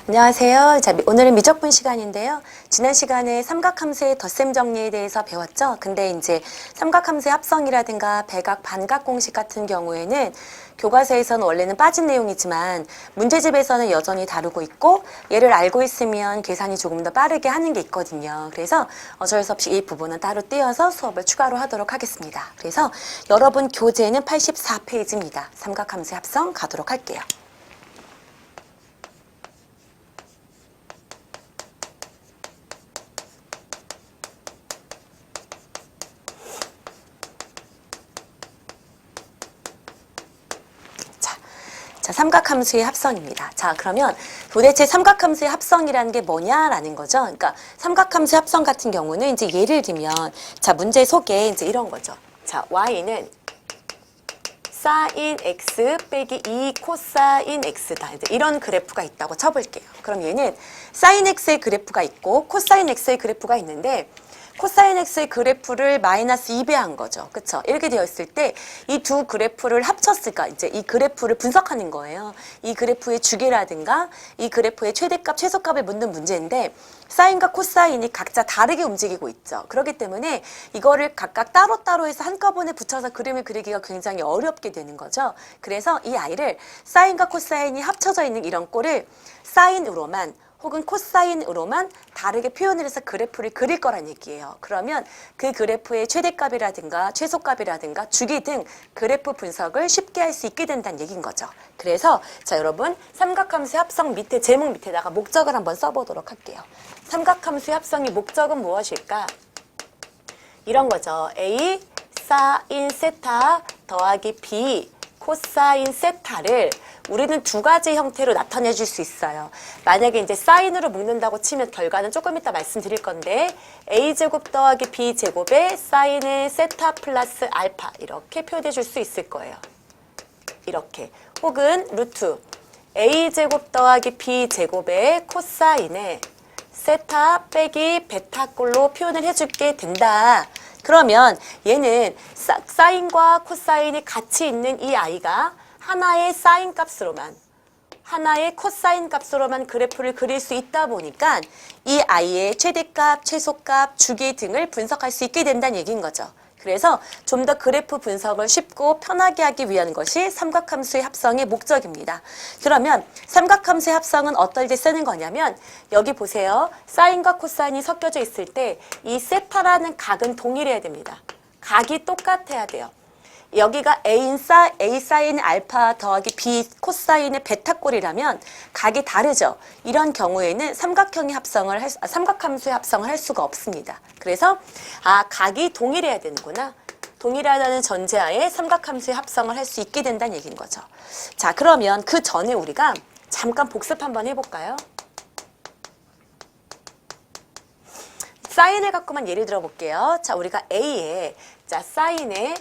안녕하세요. 자, 오늘은 미적분 시간인데요. 지난 시간에 삼각함수의 덧셈 정리에 대해서 배웠죠. 근데 이제 삼각함수의 합성이라든가 배각, 반각 공식 같은 경우에는 교과서에서는 원래는 빠진 내용이지만 문제집에서는 여전히 다루고 있고 얘를 알고 있으면 계산이 조금 더 빠르게 하는 게 있거든요. 그래서 어쩔 수 없이 이 부분은 따로 떼어서 수업을 추가로 하도록 하겠습니다. 그래서 여러분 교재는 84페이지입니다. 삼각함수의 합성 가도록 할게요. 자, 삼각함수의 합성입니다. 자, 그러면 도대체 삼각함수의 합성이라는 게 뭐냐라는 거죠. 그러니까 삼각함수의 합성 같은 경우는 이제 예를 들면 자, 문제 속에 이제 이런 거죠. 자, y는 sin x 빼기 2 코사인 x다. 이제 이런 그래프가 있다고 쳐볼게요. 그럼 얘는 sin x의 그래프가 있고 코사인 x의 그래프가 있는데 코사인 x의 그래프를 마이너스 2배한 거죠. 그쵸? 이렇게 되어 있을 때 이 두 그래프를 합쳤을까? 이제 이 그래프를 분석하는 거예요. 이 그래프의 주기라든가 이 그래프의 최대값, 최소값을 묻는 문제인데 사인과 코사인이 각자 다르게 움직이고 있죠. 그렇기 때문에 이거를 각각 따로따로 해서 한꺼번에 붙여서 그림을 그리기가 굉장히 어렵게 되는 거죠. 그래서 이 아이를 사인과 코사인이 합쳐져 있는 이런 꼴을 사인으로만 혹은 코사인으로만 다르게 표현을 해서 그래프를 그릴 거란 얘기예요. 그러면 그 그래프의 최대값이라든가 최소값이라든가 주기 등 그래프 분석을 쉽게 할 수 있게 된다는 얘기인 거죠. 그래서 자, 여러분 삼각함수의 합성 밑에 제목 밑에다가 목적을 한번 써보도록 할게요. 삼각함수의 합성의 목적은 무엇일까? 이런 거죠. A 사인 세타 더하기 B 코사인 세타를 우리는 두 가지 형태로 나타내 줄 수 있어요. 만약에 이제 사인으로 묶는다고 치면 결과는 조금 이따 말씀드릴 건데 a제곱 더하기 b제곱에 사인의 세타 플러스 알파 이렇게 표현해 줄 수 있을 거예요. 이렇게. 혹은 루트 a제곱 더하기 b제곱에 코사인의 세타 빼기 베타꼴로 표현을 해줄게 된다. 그러면 얘는 사인과 코사인이 같이 있는 이 아이가 하나의 사인 값으로만 하나의 코사인 값으로만 그래프를 그릴 수 있다 보니까 이 아이의 최대값, 최소값, 주기 등을 분석할 수 있게 된다는 얘기인 거죠. 그래서 좀 더 그래프 분석을 쉽고 편하게 하기 위한 것이 삼각함수의 합성의 목적입니다. 그러면 삼각함수의 합성은 어떨 때 쓰는 거냐면 여기 보세요. 사인과 코사인이 섞여져 있을 때 이 세타라는 각은 동일해야 됩니다. 각이 똑같아야 돼요. 여기가 A 사인 알파 더하기 B 코사인의 베타꼴이라면 각이 다르죠. 이런 경우에는 삼각함수의 합성을 할 수가 없습니다. 그래서 각이 동일해야 되는구나. 동일하다는 전제하에 삼각함수의 합성을 할 수 있게 된다는 얘기인 거죠. 자, 그러면 그 전에 우리가 잠깐 복습 한번 해볼까요? 사인을 갖고만 예를 들어 볼게요. 자, 우리가 A에 자 사인의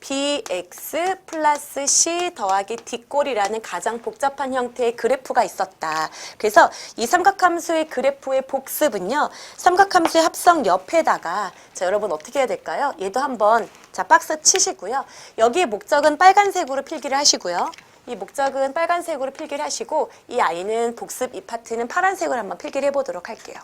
bx 플러스 c 더하기 d꼴이라는 가장 복잡한 형태의 그래프가 있었다. 그래서 이 삼각함수의 그래프의 복습은요. 삼각함수의 합성 옆에다가 자, 여러분 어떻게 해야 될까요? 얘도 한번 자 박스 치시고요. 여기에 목적은 빨간색으로 필기를 하시고요. 이 목적은 빨간색으로 필기를 하시고 이 아이는 복습 이 파트는 파란색으로 한번 필기를 해보도록 할게요.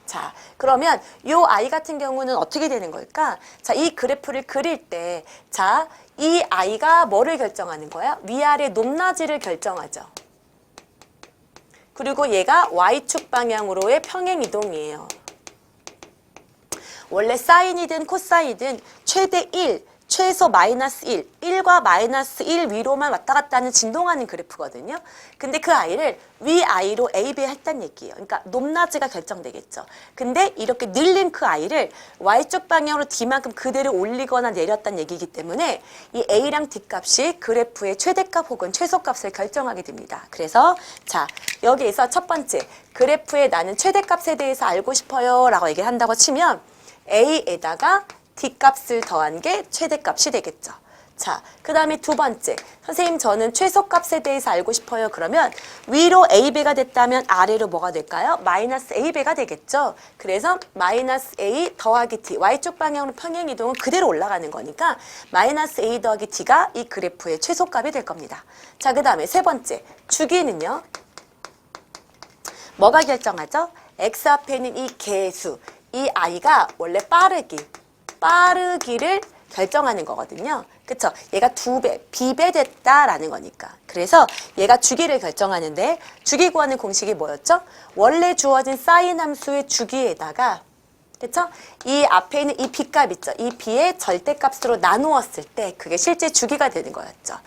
자, 그러면 이 아이 같은 경우는 어떻게 되는 걸까? 자, 이 그래프를 그릴 때, 자, 이 아이가 뭐를 결정하는 거야? 위아래 높낮이를 결정하죠. 그리고 얘가 Y축 방향으로의 평행 이동이에요. 원래 사인이든 코사인이든 최대 1, 최소 마이너스 1, 1과 마이너스 1 위로만 왔다 갔다 하는 진동하는 그래프거든요. 근데 그 아이를 위아이로 A, B 했다는 얘기예요. 그러니까 높낮이가 결정되겠죠. 근데 이렇게 늘린 그 아이를 Y축 방향으로 D만큼 그대로 올리거나 내렸다는 얘기이기 때문에 이 A랑 D 값이 그래프의 최대값 혹은 최소값을 결정하게 됩니다. 그래서 자, 여기에서 첫 번째 그래프에 나는 최대값에 대해서 알고 싶어요 라고 얘기를 한다고 치면 A에다가 D값을 더한 게 최대값이 되겠죠. 자, 그 다음에 두 번째. 선생님 저는 최소값에 대해서 알고 싶어요. 그러면 위로 A배가 됐다면 아래로 뭐가 될까요? 마이너스 A배가 되겠죠. 그래서 마이너스 A 더하기 D. Y쪽 방향으로 평행이동은 그대로 올라가는 거니까 마이너스 A 더하기 D가 이 그래프의 최소값이 될 겁니다. 자, 그 다음에 세 번째. 주기는요. 뭐가 결정하죠? x 앞에 있는 이 개수, 이 i가 원래 빠르기를 결정하는 거거든요. 그쵸? 얘가 2배, 비배 됐다라는 거니까. 그래서 얘가 주기를 결정하는데 주기 구하는 공식이 뭐였죠? 원래 주어진 사인 함수의 주기에다가 그쵸? 이 앞에 있는 이 b값 있죠? 이 b의 절대값으로 나누었을 때 그게 실제 주기가 되는 거였죠.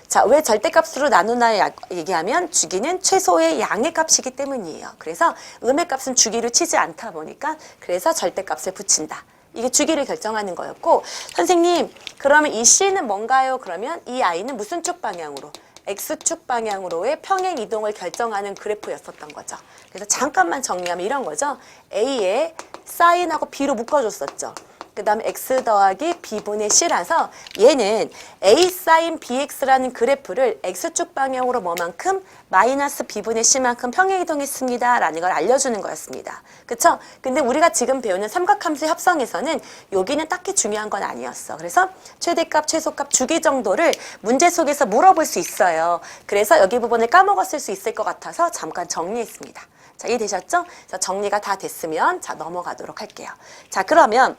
자, 왜 절대값으로 나누나 얘기하면 주기는 최소의 양의 값이기 때문이에요. 그래서 음의 값은 주기로 치지 않다 보니까 그래서 절대값을 붙인다. 이게 주기를 결정하는 거였고 선생님 그러면 이 C는 뭔가요? 그러면 이 I는 무슨 축 방향으로? X축 방향으로의 평행 이동을 결정하는 그래프였었던 거죠. 그래서 잠깐만 정리하면 이런 거죠. A에 사인하고 B로 묶어줬었죠. 그 다음에 x 더하기 b분의 c라서 얘는 a 사인 bx라는 그래프를 x축 방향으로 뭐만큼? 마이너스 b분의 c만큼 평행이동했습니다. 라는 걸 알려주는 거였습니다. 그쵸? 근데 우리가 지금 배우는 삼각함수의 합성에서는 여기는 딱히 중요한 건 아니었어. 그래서 최대값, 최소값, 주기 정도를 문제 속에서 물어볼 수 있어요. 그래서 여기 부분을 까먹었을 수 있을 것 같아서 잠깐 정리했습니다. 자, 이해되셨죠? 자, 정리가 다 됐으면 자 넘어가도록 할게요. 자, 그러면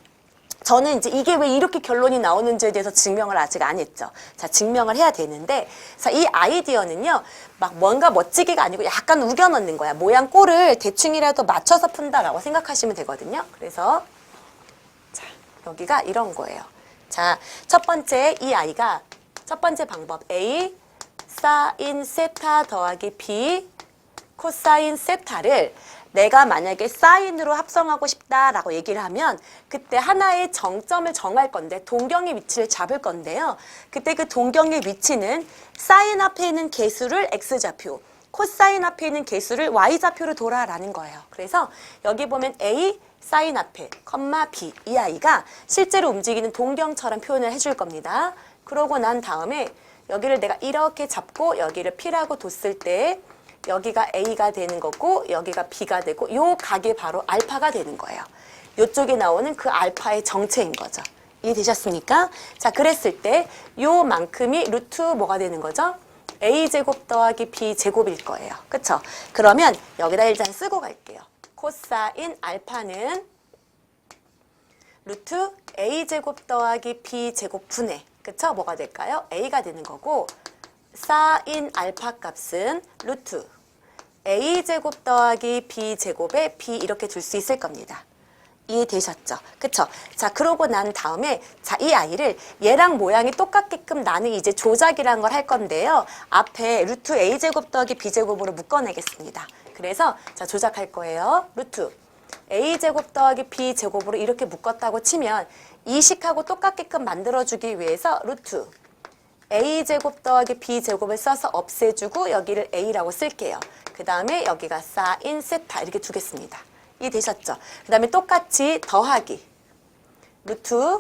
저는 이제 이게 왜 이렇게 결론이 나오는지에 대해서 증명을 아직 안 했죠. 자, 증명을 해야 되는데, 자, 이 아이디어는요, 막 뭔가 멋지기가 아니고 약간 우겨 넣는 거야. 모양 꼴을 대충이라도 맞춰서 푼다라고 생각하시면 되거든요. 그래서, 자, 여기가 이런 거예요. 자, 첫 번째 이 아이가, 첫 번째 방법, A, 사인 세타 더하기 B, 코사인 세타를 내가 만약에 사인으로 합성하고 싶다라고 얘기를 하면 그때 하나의 정점을 정할 건데 동경의 위치를 잡을 건데요. 그때 그 동경의 위치는 사인 앞에 있는 개수를 x좌표, 코사인 앞에 있는 개수를 y좌표로 둬라라는 거예요. 그래서 여기 보면 a 사인 앞에, b 이 아이가 실제로 움직이는 동경처럼 표현을 해줄 겁니다. 그러고 난 다음에 여기를 내가 이렇게 잡고 여기를 p라고 뒀을 때 여기가 A가 되는 거고 여기가 B가 되고 요 각이 바로 알파가 되는 거예요. 요쪽에 나오는 그 알파의 정체인 거죠. 이해되셨습니까? 자, 그랬을 때 요만큼이 루트 뭐가 되는 거죠? A제곱 더하기 B제곱일 거예요. 그쵸? 그러면 여기다 일단 쓰고 갈게요. 코사인 알파는 루트 A제곱 더하기 B제곱 분의 그쵸? 뭐가 될까요? A가 되는 거고 사인 알파 값은 루트 a제곱 더하기 b제곱에 b 이렇게 둘 수 있을 겁니다. 이해되셨죠? 그쵸? 자, 그러고 난 다음에 자, 이 아이를 얘랑 모양이 똑같게끔 나는 이제 조작이라는 걸 할 건데요. 앞에 루트 a제곱 더하기 b제곱으로 묶어내겠습니다. 그래서 자, 조작할 거예요. 루트 a제곱 더하기 b제곱으로 이렇게 묶었다고 치면 이 식하고 똑같게끔 만들어주기 위해서 루트 a제곱 더하기 b제곱을 써서 없애주고 여기를 a라고 쓸게요. 그 다음에 여기가 사인 세타 이렇게 두겠습니다. 이해되셨죠? 그 다음에 똑같이 더하기 루트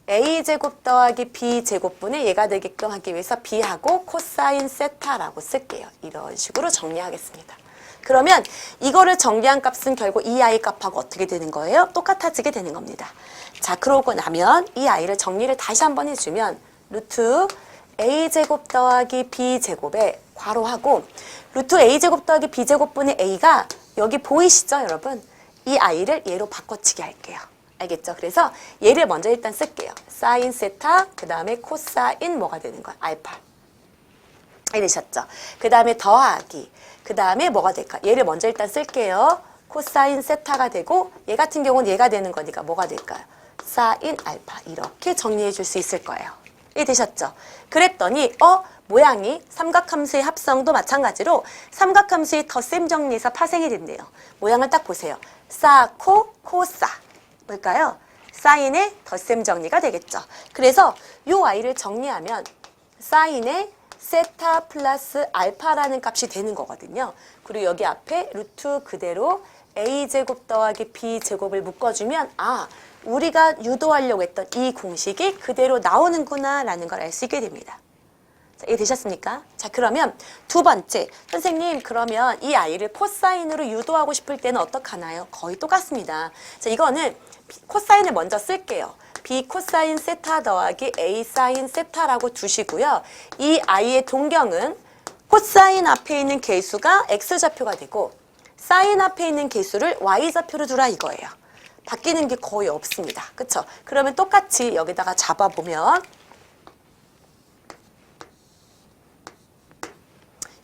a제곱 더하기 b제곱분의 얘가 되게끔 하기 위해서 b하고 코사인 세타라고 쓸게요. 이런 식으로 정리하겠습니다. 그러면 이거를 정리한 값은 결국 이 아이 값하고 어떻게 되는 거예요? 똑같아지게 되는 겁니다. 자, 그러고 나면 이 아이를 정리를 다시 한번 해주면 루트 a제곱 더하기 b제곱에 괄호하고 루트 a제곱 더하기 b제곱분의 a가 여기 보이시죠 여러분? 이 a를 얘로 바꿔치기 할게요. 알겠죠? 그래서 얘를 먼저 일단 쓸게요. 사인 세타 그 다음에 코사인 뭐가 되는 거야? 알파. 이해되셨죠? 그 다음에 더하기 그 다음에 뭐가 될까? 얘를 먼저 일단 쓸게요. 코사인 세타가 되고 얘 같은 경우는 얘가 되는 거니까 뭐가 될까요? 사인 알파 이렇게 정리해 줄 수 있을 거예요. 이해되셨죠? 그랬더니 모양이 삼각함수의 합성도 마찬가지로 삼각함수의 덧셈 정리에서 파생이 된대요. 모양을 딱 보세요. 사, 코, 코사. 뭘까요? 사인의 덧셈 정리가 되겠죠. 그래서 요 아이를 정리하면 사인의 세타 플러스 알파라는 값이 되는 거거든요. 그리고 여기 앞에 루트 그대로 a제곱 더하기 b제곱을 묶어주면 우리가 유도하려고 했던 이 공식이 그대로 나오는구나 라는 걸 알 수 있게 됩니다. 자, 이해되셨습니까? 자, 그러면 두 번째 선생님 그러면 이 아이를 코사인으로 유도하고 싶을 때는 어떡하나요? 거의 똑같습니다. 자, 이거는 코사인을 먼저 쓸게요. b 코사인 세타 더하기 a 사인 세타라고 두시고요. 이 아이의 동경은 코사인 앞에 있는 개수가 x좌표가 되고 사인 앞에 있는 개수를 y좌표로 두라 이거예요. 바뀌는 게 거의 없습니다. 그쵸? 그러면 똑같이 여기다가 잡아보면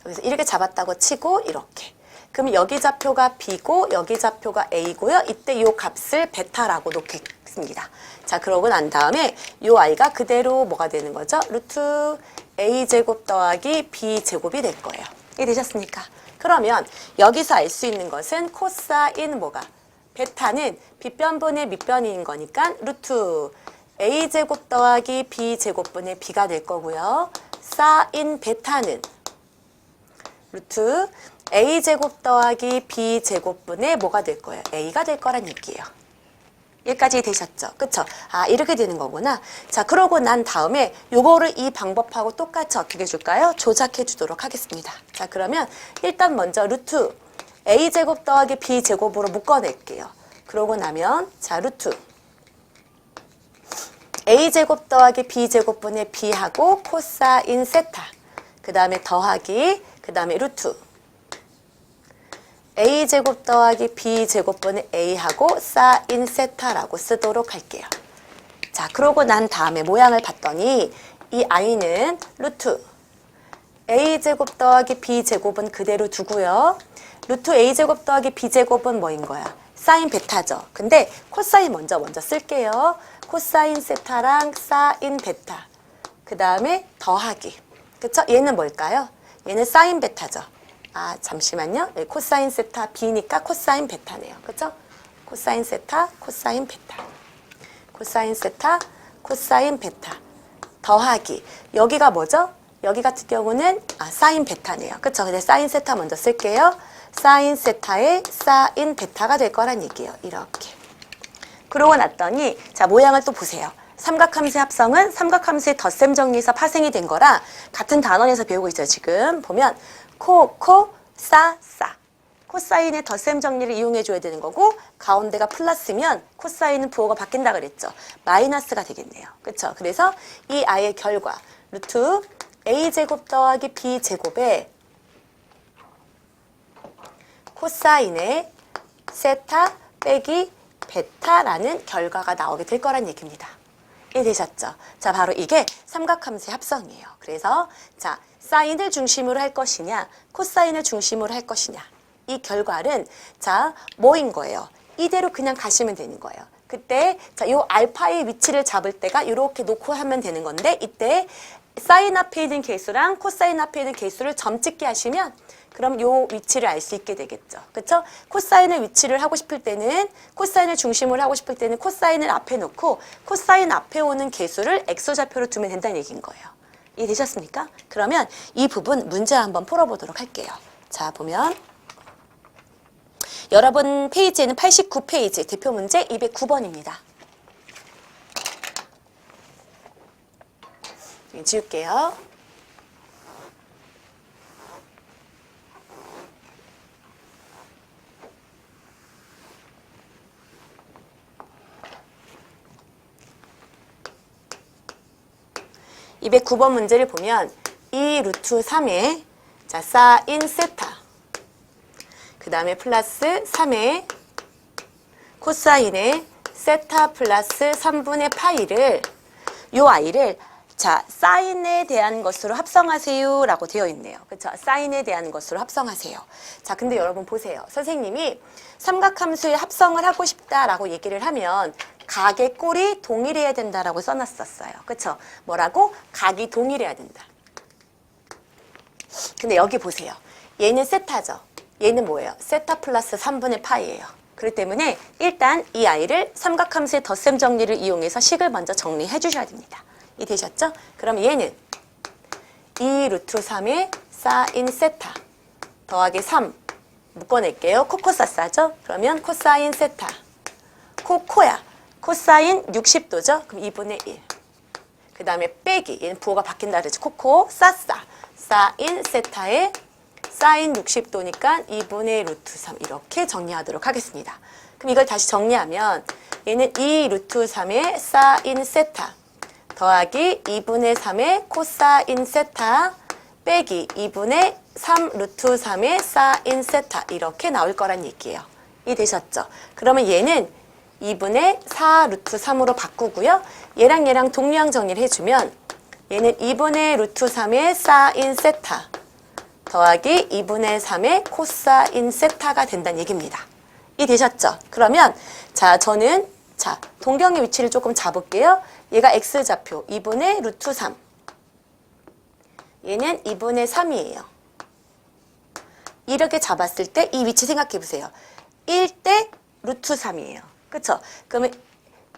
여기서 이렇게 잡았다고 치고 이렇게. 그럼 여기 좌표가 b고 여기 좌표가 a고요. 이때 이 값을 베타라고 놓겠습니다. 자, 그러고 난 다음에 이 i가 그대로 뭐가 되는 거죠? 루트 a제곱 더하기 b제곱이 될 거예요. 이게 되셨습니까? 그러면 여기서 알 수 있는 것은 코사인 뭐가? 베타는 빗변분의 밑변인 거니까 루트 a제곱 더하기 b제곱분의 b가 될 거고요. 사인 베타는 루트 a제곱 더하기 b제곱분의 뭐가 될 거예요? a가 될 거란 얘기예요. 여기까지 되셨죠? 그쵸? 아, 이렇게 되는 거구나. 자, 그러고 난 다음에 요거를 이 방법하고 똑같이 어떻게 해줄까요? 조작해 주도록 하겠습니다. 자, 그러면 일단 먼저 루트 a제곱 더하기 b제곱으로 묶어낼게요. 그러고 나면 자, 루트 a제곱 더하기 b제곱분의 b하고 코사인 세타, 그 다음에 더하기, 그 다음에 루트 a제곱 더하기 b제곱분의 a하고 사인 세타라고 쓰도록 할게요. 자, 그러고 난 다음에 모양을 봤더니 이 i는 루트 a제곱 더하기 b제곱은 그대로 두고요. 루트 a제곱 더하기 b제곱은 뭐인 거야? 사인 베타죠. 근데 코사인 먼저 쓸게요. 코사인 세타랑 사인 베타, 그 다음에 더하기. 그쵸? 얘는 뭘까요? 얘는 사인 베타죠. 아, 잠시만요. 여기 코사인 세타 b니까 코사인 베타네요. 그죠? 코사인 세타, 코사인 베타. 코사인 세타, 코사인 베타. 더하기. 여기가 뭐죠? 여기 같은 경우는 사인 베타네요. 그쵸? 근데 사인 세타 먼저 쓸게요. 사인 세타에 사인 베타가 될 거란 얘기예요. 이렇게. 그러고 났더니 자, 모양을 또 보세요. 삼각함수의 합성은 삼각함수의 덧셈 정리에서 파생이 된 거라 같은 단원에서 배우고 있어요. 지금 보면 사. 코사인의 덧셈 정리를 이용해 줘야 되는 거고 가운데가 플러스면 코사인은 부호가 바뀐다 그랬죠. 마이너스가 되겠네요. 그렇죠? 그래서 이 i의 결과 루트 a제곱 더하기 b제곱에 코사인의 세타 빼기 베타라는 결과가 나오게 될 거란 얘기입니다. 이해되셨죠? 자, 바로 이게 삼각함수의 합성이에요. 그래서 자, 사인을 중심으로 할 것이냐, 코사인을 중심으로 할 것이냐. 이 결과는 자, 뭐인 거예요? 이대로 그냥 가시면 되는 거예요. 그때 자, 요 알파의 위치를 잡을 때가 이렇게 놓고 하면 되는 건데 이때 사인 앞에 있는 개수랑 코사인 앞에 있는 개수를 점 찍게 하시면 그럼 요 위치를 알 수 있게 되겠죠. 그렇죠? 코사인의 위치를 하고 싶을 때는 코사인을 중심으로 하고 싶을 때는 코사인을 앞에 놓고 코사인 앞에 오는 개수를 x좌표로 두면 된다는 얘기인 거예요. 이해되셨습니까? 그러면 이 부분 문제 한번 풀어보도록 할게요. 자, 보면 여러분 페이지에는 89페이지 대표 문제 209번입니다. 지울게요. (209번) 문제를 보면 2 루트 3에 자, 사인 세타, 그 다음에 플러스 3에 코사인의 세타 플러스 3분의 파이를 요 i를 자, 사인에 대한 것으로 합성하세요 라고 되어 있네요. 그렇죠? 사인에 대한 것으로 합성하세요. 자, 근데 여러분 보세요. 선생님이 삼각함수의 합성을 하고 싶다라고 얘기를 하면 각의 꼴이 동일해야 된다라고 써놨었어요. 그렇죠? 뭐라고? 각이 동일해야 된다. 근데 여기 보세요. 얘는 세타죠. 얘는 뭐예요? 세타 플러스 3분의 파이예요. 그렇기 때문에 일단 이 i를 삼각함수의 덧셈 정리를 이용해서 식을 먼저 정리해 주셔야 됩니다. 이 되셨죠? 그럼 얘는 2 루트 3의 사인 세타 더하기 3 묶어낼게요. 코코사사죠? 그러면 코사인 세타 코코야 코사인 60도죠? 그럼 2분의 1 그 다음에 빼기 얘는 부호가 바뀐다 그러죠. 코코 사사 사인 세타의 사인 60도니까 2분의 루트 3 이렇게 정리하도록 하겠습니다. 그럼 이걸 다시 정리하면 얘는 2 루트 3의 사인 세타 더하기 2분의 3의 코사인 세타 빼기 2분의 3 루트 3의 사인 세타 이렇게 나올 거란 얘기예요. 이해되셨죠? 그러면 얘는 2분의 4 루트 3으로 바꾸고요. 얘랑 얘랑 동류항 정리를 해주면 얘는 2분의 루트 3의 사인 세타 더하기 2분의 3의 코사인 세타가 된다는 얘기입니다. 이해되셨죠? 그러면 자 저는 자 동경의 위치를 조금 잡을게요. 얘가 x좌표 2분의 루트 3 얘는 2분의 3이에요. 이렇게 잡았을 때 이 위치 생각해 보세요. 1대 루트 3이에요. 그쵸? 그러면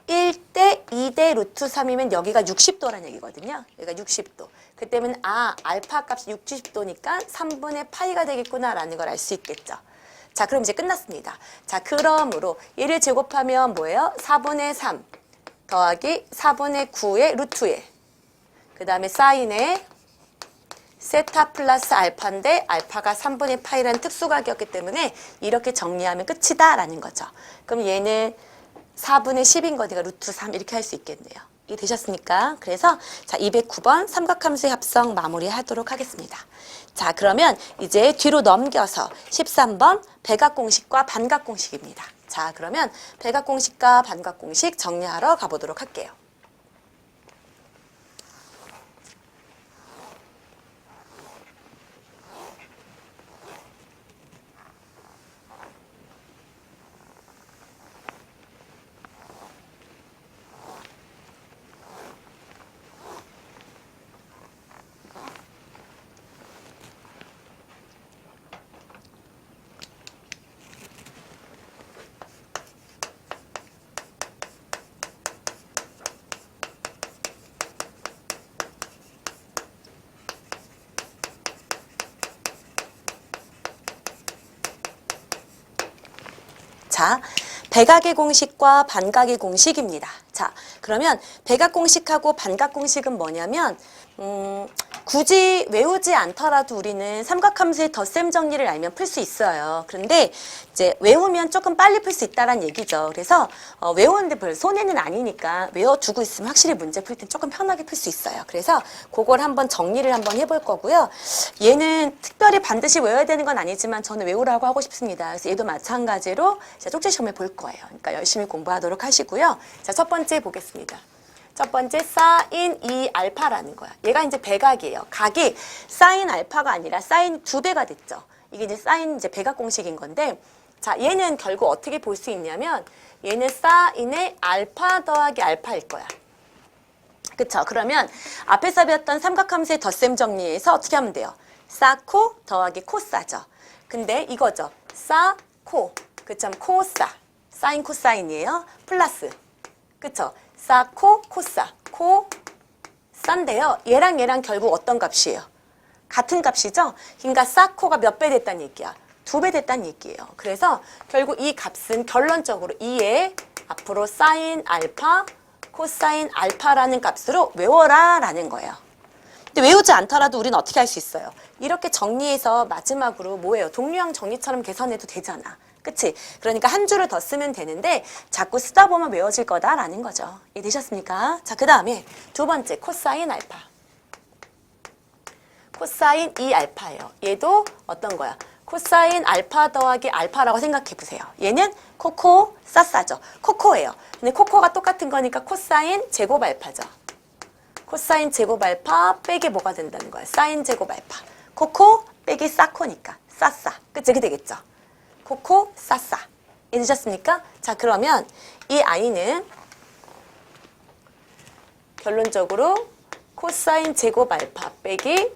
1대 2대 루트 3이면 여기가 60도라는 얘기거든요. 여기가 60도. 그때면 알파 값이 60도니까 3분의 파이가 되겠구나 라는 걸 알 수 있겠죠. 자, 그럼 이제 끝났습니다. 자, 그러므로 얘를 제곱하면 뭐예요? 4분의 3 더하기 4분의 9의 루트에 그 다음에 사인에 세타 플러스 알파인데 알파가 3분의 파이라는 특수각이었기 때문에 이렇게 정리하면 끝이다 라는 거죠. 그럼 얘는 4분의 10인 거니까 루트 3 이렇게 할 수 있겠네요. 이게 되셨습니까? 그래서 자 209번 삼각함수의 합성 마무리하도록 하겠습니다. 자 그러면 이제 뒤로 넘겨서 13번 백악공식과 반각공식입니다. 자 그러면 백악공식과 반각공식 정리하러 가보도록 할게요. 자, 백악의 공식과 반각의 공식입니다. 자, 그러면 백악 공식하고 반각 공식은 뭐냐면 굳이 외우지 않더라도 우리는 삼각함수의 덧셈 정리를 알면 풀 수 있어요. 그런데 이제 외우면 조금 빨리 풀 수 있다는 얘기죠. 그래서 외우는데 별 손해는 아니니까 외워두고 있으면 확실히 문제 풀 땐 조금 편하게 풀 수 있어요. 그래서 그걸 한번 정리를 한번 해볼 거고요. 얘는 특별히 반드시 외워야 되는 건 아니지만 저는 외우라고 하고 싶습니다. 그래서 얘도 마찬가지로 쪽지 시험에 볼 거예요. 그러니까 열심히 공부하도록 하시고요. 자, 첫 번째 보겠습니다. 첫 번째 사인 2알파라는 거야. 얘가 이제 백악이에요. 각이 사인 알파가 아니라 사인 2배가 됐죠. 이게 이제 사인 이제 백악 공식인 건데, 자 얘는 결국 어떻게 볼 수 있냐면 얘는 사인의 알파 더하기 알파일 거야. 그쵸? 그러면 앞에서 배웠던 삼각함수의 덧셈 정리에서 어떻게 하면 돼요? 사코 더하기 코사죠. 근데 이거죠. 사코, 그쵸? 코사, 사인 코사인이에요. 플러스, 그쵸? 사코 코사, 코사인데요. 얘랑 얘랑 결국 어떤 값이에요? 같은 값이죠? 그러니까 사코가 몇 배 됐다는 얘기야? 2배 됐다는 얘기예요. 그래서 결국 이 값은 결론적으로 2에 앞으로 사인 알파, 코사인 알파라는 값으로 외워라 라는 거예요. 근데 외우지 않더라도 우리는 어떻게 할 수 있어요? 이렇게 정리해서 마지막으로 뭐예요? 동류항 정리처럼 계산해도 되잖아. 그치? 그러니까 한 줄을 더 쓰면 되는데 자꾸 쓰다 보면 외워질 거다라는 거죠. 이해되셨습니까? 자, 그 다음에 두 번째 코사인 알파. 코사인 2알파예요. 얘도 어떤 거야? 코사인 알파 더하기 알파라고 생각해 보세요. 얘는 코코 싸싸죠. 코코예요. 근데 코코가 똑같은 거니까 코사인 제곱 알파죠. 코사인 제곱 알파 빼기 뭐가 된다는 거야? 사인 제곱 알파. 코코 빼기 사코니까 싸싸. 그치? 그게 되겠죠? 코코 싸싸. 이해되셨습니까? 자, 그러면 이 아이는 결론적으로 코사인 제곱 알파 빼기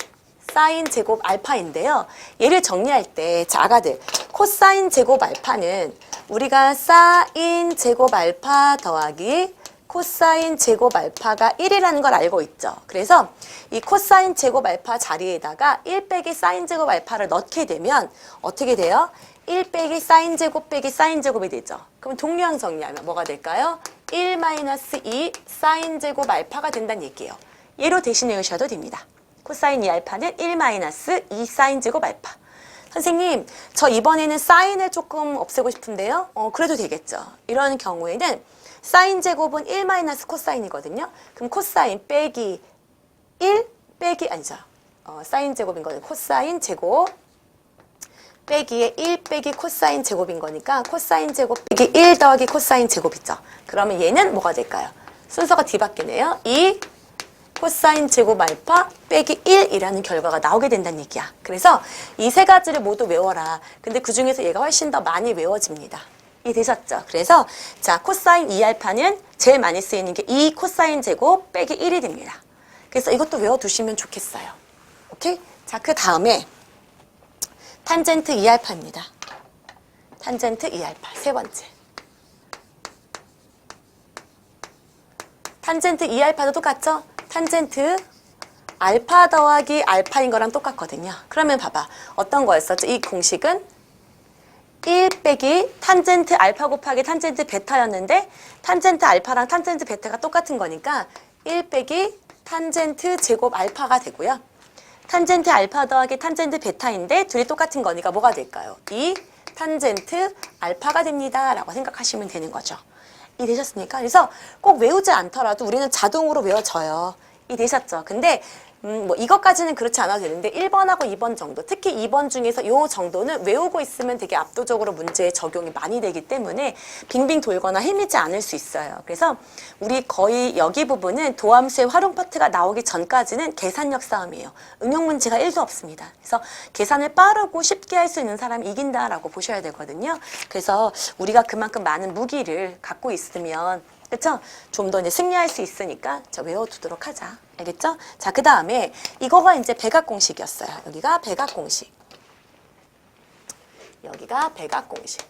사인 제곱 알파인데요. 얘를 정리할 때 자, 아가들 코사인 제곱 알파는 우리가 사인 제곱 알파 더하기 코사인 제곱 알파가 1이라는 걸 알고 있죠. 그래서 이 코사인 제곱 알파 자리에다가 1 빼기 사인 제곱 알파를 넣게 되면 어떻게 돼요? 1 빼기 사인 제곱 빼기 사인 제곱이 되죠. 그럼 동류항 정리하면 뭐가 될까요? 1-2 사인 제곱 알파가 된다는 얘기예요. 얘로 대신해 주셔도 됩니다. 코사인 2알파는 1-2 사인 제곱 알파. 선생님, 저 이번에는 사인을 조금 없애고 싶은데요. 그래도 되겠죠. 이런 경우에는 사인 제곱은 1- 코사인이거든요. 그럼 코사인 빼기 1 빼기 아니죠. 사인 제곱인 거는 코사인 제곱 빼기에 1 빼기 코사인 제곱인 거니까 코사인 제곱 빼기 1 더하기 코사인 제곱이죠. 그러면 얘는 뭐가 될까요? 순서가 뒤바뀌네요. 2 코사인 제곱 알파 빼기 1이라는 결과가 나오게 된다는 얘기야. 그래서 이 세 가지를 모두 외워라. 근데 그 중에서 얘가 훨씬 더 많이 외워집니다. 이해되셨죠? 그래서 자 코사인 2알파는 제일 많이 쓰이는 게 2 코사인 제곱 빼기 1이 됩니다. 그래서 이것도 외워두시면 좋겠어요. 오케이? 자, 그 다음에 탄젠트 2알파입니다. 탄젠트 2알파 세 번째. 탄젠트 2알파도 똑같죠? 탄젠트 알파 더하기 알파인 거랑 똑같거든요. 그러면 봐봐. 어떤 거였었죠? 이 공식은 1 빼기 탄젠트 알파 곱하기 탄젠트 베타였는데 탄젠트 알파랑 탄젠트 베타가 똑같은 거니까 1 빼기 탄젠트 제곱 알파가 되고요. 탄젠트 알파 더하기 탄젠트 베타인데 둘이 똑같은 거니까 뭐가 될까요? 2 탄젠트 알파가 됩니다. 라고 생각하시면 되는 거죠. 이해되셨습니까? 그래서 꼭 외우지 않더라도 우리는 자동으로 외워져요. 이해되셨죠? 근데 뭐 이것까지는 그렇지 않아도 되는데 1번하고 2번 정도, 특히 2번 중에서 요 정도는 외우고 있으면 되게 압도적으로 문제에 적용이 많이 되기 때문에 빙빙 돌거나 헤매지 않을 수 있어요. 그래서 우리 거의 여기 부분은 도함수의 활용 파트가 나오기 전까지는 계산력 싸움이에요. 응용 문제가 1도 없습니다. 그래서 계산을 빠르고 쉽게 할 수 있는 사람이 이긴다라고 보셔야 되거든요. 그래서 우리가 그만큼 많은 무기를 갖고 있으면 그렇죠? 좀 더 이제 승리할 수 있으니까 자, 외워두도록 하자. 알겠죠? 자, 그 다음에 이거가 이제 백악공식이었어요. 여기가 백악공식. 여기가 백악공식.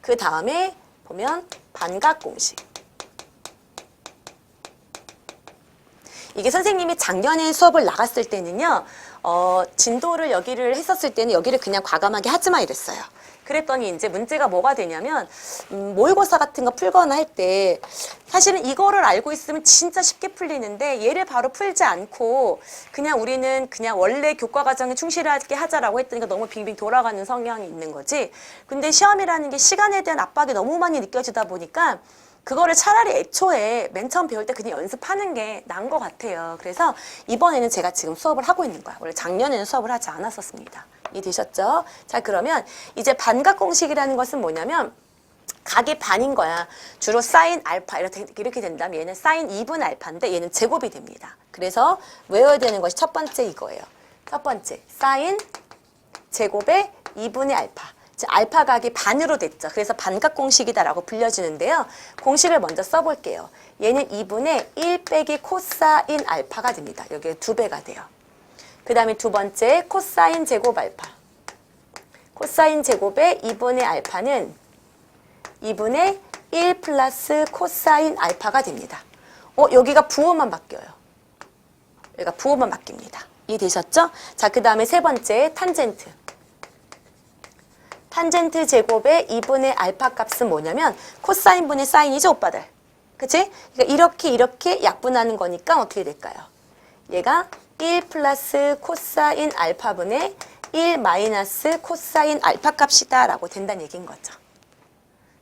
그 다음에 보면 반각공식. 이게 선생님이 작년에 수업을 나갔을 때는요. 진도를 여기를 했었을 때는 여기를 그냥 과감하게 하지 마 이랬어요. 그랬더니 이제 문제가 뭐가 되냐면 모의고사 같은 거 풀거나 할 때 사실은 이거를 알고 있으면 진짜 쉽게 풀리는데 얘를 바로 풀지 않고 그냥 우리는 그냥 원래 교과 과정에 충실하게 하자라고 했더니 너무 빙빙 돌아가는 성향이 있는 거지. 근데 시험이라는 게 시간에 대한 압박이 너무 많이 느껴지다 보니까 그거를 차라리 애초에 맨 처음 배울 때 그냥 연습하는 게 나은 것 같아요. 그래서 이번에는 제가 지금 수업을 하고 있는 거야. 원래 작년에는 수업을 하지 않았었습니다. 이해되셨죠? 자, 그러면 이제 반각공식이라는 것은 뭐냐면 각이 반인 거야. 주로 사인 알파 이렇게 된다면 얘는 사인 2분 알파인데 얘는 제곱이 됩니다. 그래서 외워야 되는 것이 첫 번째 이거예요. 첫 번째 사인 제곱의 2분의 알파. 알파 각이 반으로 됐죠. 그래서 반각공식이다라고 불려지는데요. 공식을 먼저 써볼게요. 얘는 2분의 1 빼기 코사인 알파가 됩니다. 여기에 2배가 돼요. 그 다음에 두 번째 코사인 제곱 알파. 코사인 제곱의 2분의 알파는 2분의 1 플러스 코사인 알파가 됩니다. 여기가 부호만 바뀌어요. 여기가 부호만 바뀝니다. 이해되셨죠? 자, 그 다음에 세 번째 탄젠트. 탄젠트 제곱의 2분의 알파 값은 뭐냐면 코사인 분의 사인이죠, 오빠들. 그치? 그러니까 이렇게 약분하는 거니까 어떻게 될까요? 얘가 1 플러스 코사인 알파분의 1 마이너스 코사인 알파 값이다 라고 된다는 얘기인 거죠.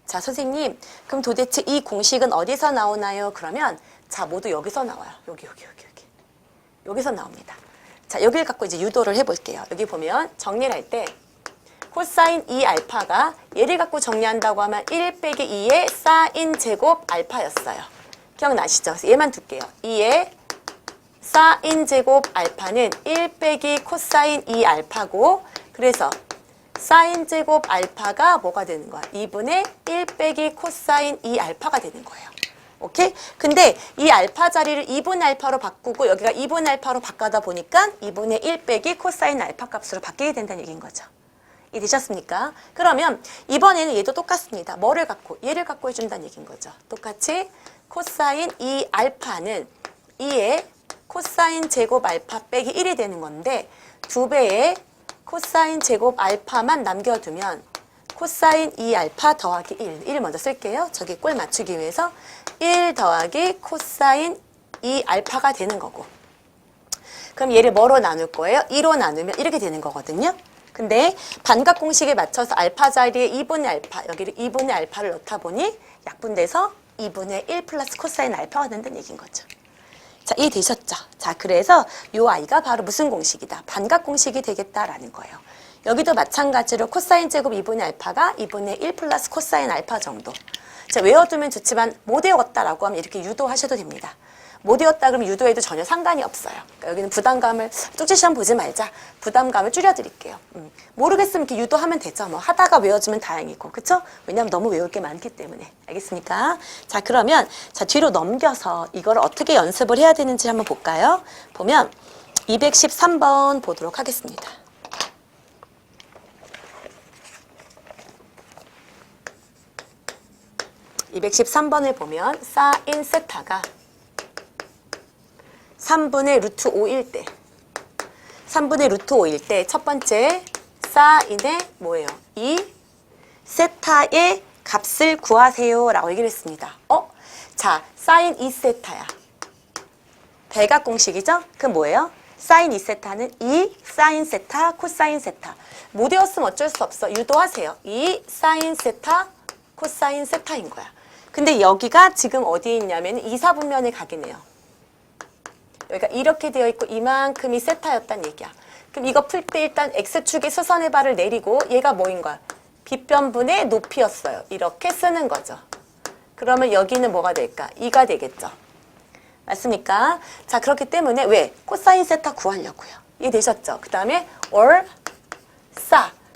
자, 선생님, 그럼 도대체 이 공식은 어디서 나오나요? 그러면 자, 모두 여기서 나와요. 여기. 여기서 나옵니다. 자, 여기를 갖고 이제 유도를 해볼게요. 여기 보면 정리를 할 때 코사인 2알파가 얘를 갖고 정리한다고 하면 1 빼기 2의 사인 제곱 알파였어요. 기억나시죠? 그래서 얘만 둘게요. 2의 사인 제곱 알파는 1 빼기 코사인 2알파고 그래서 사인 제곱 알파가 뭐가 되는 거야? 2분의 1 빼기 코사인 2알파가 되는 거예요. 오케이? 근데 이 알파 자리를 2분의 알파로 바꾸고 여기가 2분의 알파로 바꿔다 보니까 2분의 1 빼기 코사인 알파 값으로 바뀌게 된다는 얘기인 거죠. 이해되셨습니까? 그러면 이번에는 얘도 똑같습니다. 뭐를 갖고? 얘를 갖고 해준다는 얘기인 거죠. 똑같이 코사인 2알파는 2의 코사인 제곱 알파 빼기 1이 되는 건데 2배의 코사인 제곱 알파만 남겨두면 코사인 2알파 더하기 1 먼저 쓸게요. 저기 꼴 맞추기 위해서 1 더하기 코사인 2알파가 되는 거고 그럼 얘를 뭐로 나눌 거예요? 2로 나누면 이렇게 되는 거거든요. 근데 반각 공식에 맞춰서 알파 자리에 2분의 알파, 여기를 2분의 알파를 넣다 보니 약분돼서 2분의 1 플러스 코사인 알파가 된다는 얘기인 거죠. 자, 이해되셨죠? 자, 그래서 요 아이가 바로 무슨 공식이다? 반각 공식이 되겠다라는 거예요. 여기도 마찬가지로 코사인 제곱 2분의 알파가 2분의 1 플러스 코사인 알파 정도. 자, 외워두면 좋지만 못 외웠다라고 하면 이렇게 유도하셔도 됩니다. 못 외웠다 그러면 유도해도 전혀 상관이 없어요. 그러니까 여기는 부담감을 쪽지시험 보지 말자. 부담감을 줄여드릴게요. 모르겠으면 이렇게 유도하면 되죠. 뭐 하다가 외워주면 다행이고, 그쵸? 왜냐하면 너무 외울 게 많기 때문에. 알겠습니까? 자, 그러면 자 뒤로 넘겨서 이걸 어떻게 연습을 해야 되는지 한번 볼까요? 보면 213번 보도록 하겠습니다. (213번을) 보면 사인 세타가 3분의 루트 5일 때 3분의 루트 5일 때 첫 번째 사인의 뭐예요? 이 세타의 값을 구하세요 라고 얘기를 했습니다. 자, 사인 2세타야. 대각 공식이죠? 그럼 뭐예요? 사인 2세타는 2 사인 세타 코사인 세타. 못 외웠으면 어쩔 수 없어. 유도하세요. 2 사인 세타 코사인 세타인 거야. 근데 여기가 지금 어디에 있냐면 2, 4분면의 각이네요. 여기가 이렇게 되어 있고 이만큼이 세타였단 얘기야. 그럼 이거 풀 때 일단 x축의 수선의 발을 내리고 얘가 뭐인 거야? 빗변분의 높이였어요. 이렇게 쓰는 거죠. 그러면 여기는 뭐가 될까? 2가 되겠죠. 맞습니까? 자, 그렇기 때문에 왜? 코사인 세타 구하려고요. 이해되셨죠? 그 다음에 or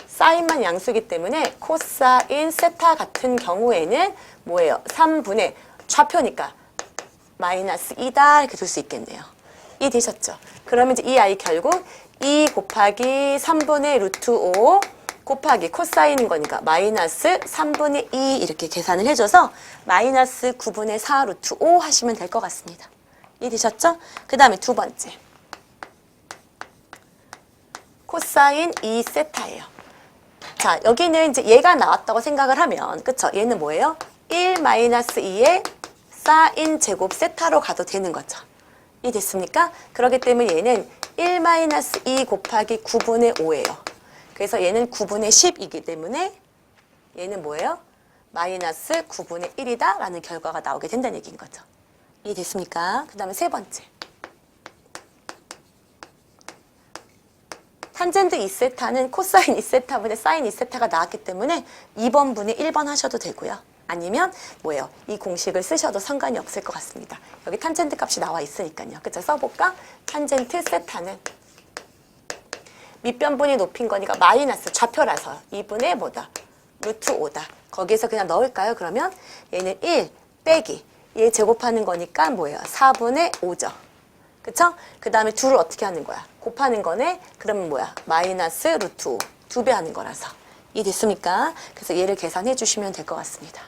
사인만 양수이기 때문에 코사인 세타 같은 경우에는 뭐예요? 3분의 좌표니까 마이너스 2다 이렇게 둘 수 있겠네요. 이해되셨죠? 그러면 이제 이 아이 결국 2 곱하기 3분의 루트 5 곱하기 코사인인 거니까 마이너스 3분의 2 이렇게 계산을 해줘서 마이너스 9분의 4 루트 5 하시면 될 것 같습니다. 이해되셨죠? 그 다음에 두 번째 코사인 2세타예요. 자, 여기는 이제 얘가 나왔다고 생각을 하면 그쵸? 얘는 뭐예요? 1 마이너스 2의 사인 제곱 세타로 가도 되는 거죠. 이해됐습니까? 그렇기 때문에 얘는 1 마이너스 2 곱하기 9분의 5예요. 그래서 얘는 9분의 10이기 때문에 얘는 뭐예요? 마이너스 9분의 1이다 라는 결과가 나오게 된다는 얘기인 거죠. 이해됐습니까? 그 다음에 세 번째 탄젠트 2세타는 코사인 2세타분의 사인 2세타가 나왔기 때문에 2번 분의 1번 하셔도 되고요. 아니면 뭐예요? 이 공식을 쓰셔도 상관이 없을 것 같습니다. 여기 탄젠트 값이 나와 있으니까요. 그쵸? 써볼까? 탄젠트 세타는 밑변분이 높인 거니까 마이너스 좌표라서 2분의 뭐다? 루트 5다. 거기에서 그냥 넣을까요? 그러면 얘는 1 빼기 얘 제곱하는 거니까 뭐예요? 4분의 5죠. 그쵸? 그 다음에 둘을 어떻게 하는 거야? 곱하는 거네? 그러면 뭐야? 마이너스 루트 5. 2배 하는 거라서. 이해됐습니까? 그래서 얘를 계산해 주시면 될 것 같습니다.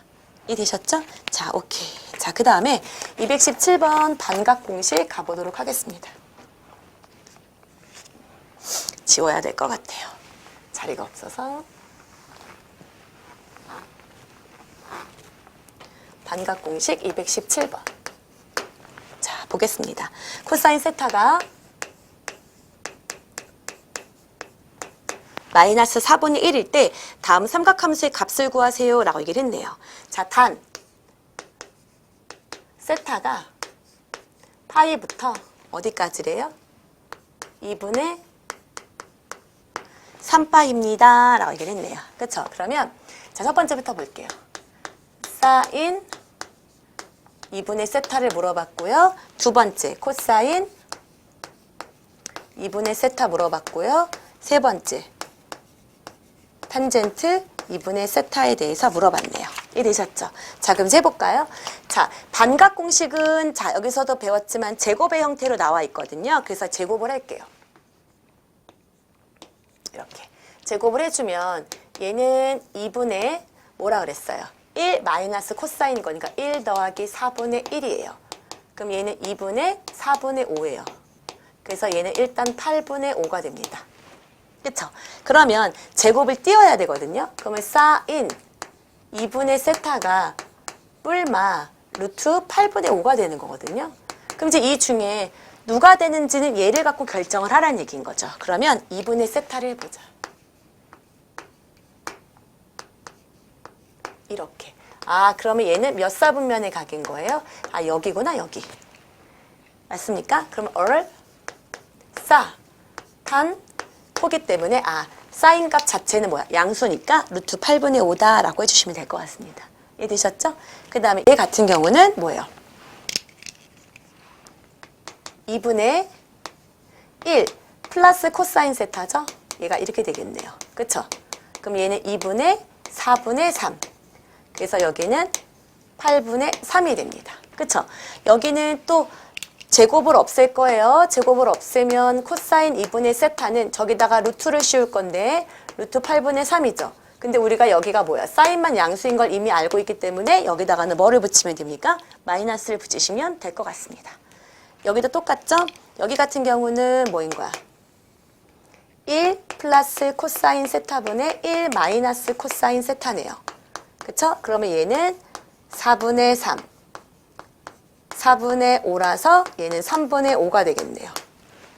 이해되셨죠? 자, 오케이. 자, 그 다음에 217번 반각 공식 가보도록 하겠습니다. 지워야 될 것 같아요. 자리가 없어서. 반각 공식 217번. 자, 보겠습니다. 코사인 세타가 마이너스 4분의 1일 때 다음 삼각함수의 값을 구하세요 라고 얘기를 했네요. 자, 단 세타가 파이부터 어디까지래요? 2분의 3파입니다 라고 얘기를 했네요. 그렇죠? 그러면 자, 첫 번째부터 볼게요. 사인 2분의 세타를 물어봤고요. 두 번째 코사인 2분의 세타 물어봤고요. 세 번째 탄젠트 2분의 세타에 대해서 물어봤네요. 이해되셨죠? 자, 그럼 이제 해볼까요? 자, 반각 공식은 자 여기서도 배웠지만 제곱의 형태로 나와 있거든요. 그래서 제곱을 할게요. 이렇게 제곱을 해주면 얘는 2분의 뭐라 그랬어요? 1 마이너스 코사인 거니까 1 더하기 4분의 1이에요. 그럼 얘는 2분의 4분의 5예요. 그래서 얘는 일단 8분의 5가 됩니다. 그쵸? 그러면 제곱을 띄워야 되거든요. 그러면 사인 2분의 세타가 뿔마 루트 8분의 5가 되는 거거든요. 그럼 이제 이 중에 누가 되는지는 얘를 갖고 결정을 하라는 얘기인 거죠. 그러면 2분의 세타를 해보자. 이렇게. 아, 그러면 얘는 몇 사분면의 각인 거예요? 아, 여기구나, 여기. 맞습니까? 그럼 을 싸, 한, 코기 때문에 사인 값 자체는 뭐야? 양수니까 루트 8분의 5다라고 해주시면 될 것 같습니다. 이해되셨죠? 그 다음에 얘 같은 경우는 뭐예요? 2분의 1 플러스 코사인 세타죠? 얘가 이렇게 되겠네요. 그쵸? 그럼 얘는 2분의 4분의 3. 그래서 여기는 8분의 3이 됩니다. 그쵸? 여기는 또 제곱을 없앨 거예요. 제곱을 없애면 코사인 2분의 세타는 저기다가 루트를 씌울 건데 루트 8분의 3이죠. 근데 우리가 여기가 뭐야? 사인만 양수인 걸 이미 알고 있기 때문에 여기다가는 뭐를 붙이면 됩니까? 마이너스를 붙이시면 될 것 같습니다. 여기도 똑같죠? 여기 같은 경우는 뭐인 거야? 1 플러스 코사인 세타분의 1 마이너스 코사인 세타네요. 그쵸? 그러면 얘는 4분의 3, 4분의 5라서 얘는 3분의 5가 되겠네요.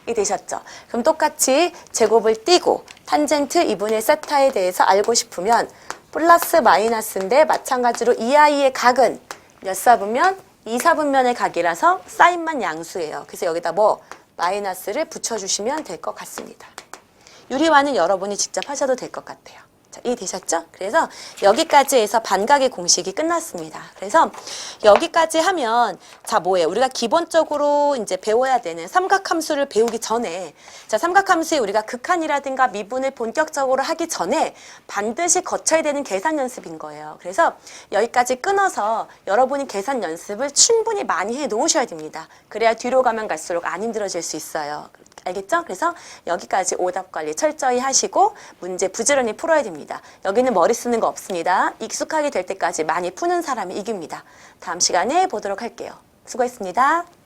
이 되셨죠? 그럼 똑같이 제곱을 띄고 탄젠트 2분의 세타에 대해서 알고 싶으면 플러스 마이너스인데 마찬가지로 이 아이의 각은 몇 사분면? 2사분면의 각이라서 사인만 양수예요. 그래서 여기다 뭐 마이너스를 붙여주시면 될 것 같습니다. 유리화는 여러분이 직접 하셔도 될 것 같아요. 자, 이해되셨죠? 그래서 여기까지 해서 반각의 공식이 끝났습니다. 그래서 여기까지 하면 자 뭐예요? 우리가 기본적으로 이제 배워야 되는 삼각함수를 배우기 전에 자 삼각함수에 우리가 극한이라든가 미분을 본격적으로 하기 전에 반드시 거쳐야 되는 계산 연습인 거예요. 그래서 여기까지 끊어서 여러분이 계산 연습을 충분히 많이 해 놓으셔야 됩니다. 그래야 뒤로 가면 갈수록 안 힘들어질 수 있어요. 알겠죠? 그래서 여기까지 오답 관리 철저히 하시고 문제 부지런히 풀어야 됩니다. 여기는 머리 쓰는 거 없습니다. 익숙하게 될 때까지 많이 푸는 사람이 이깁니다. 다음 시간에 보도록 할게요. 수고했습니다.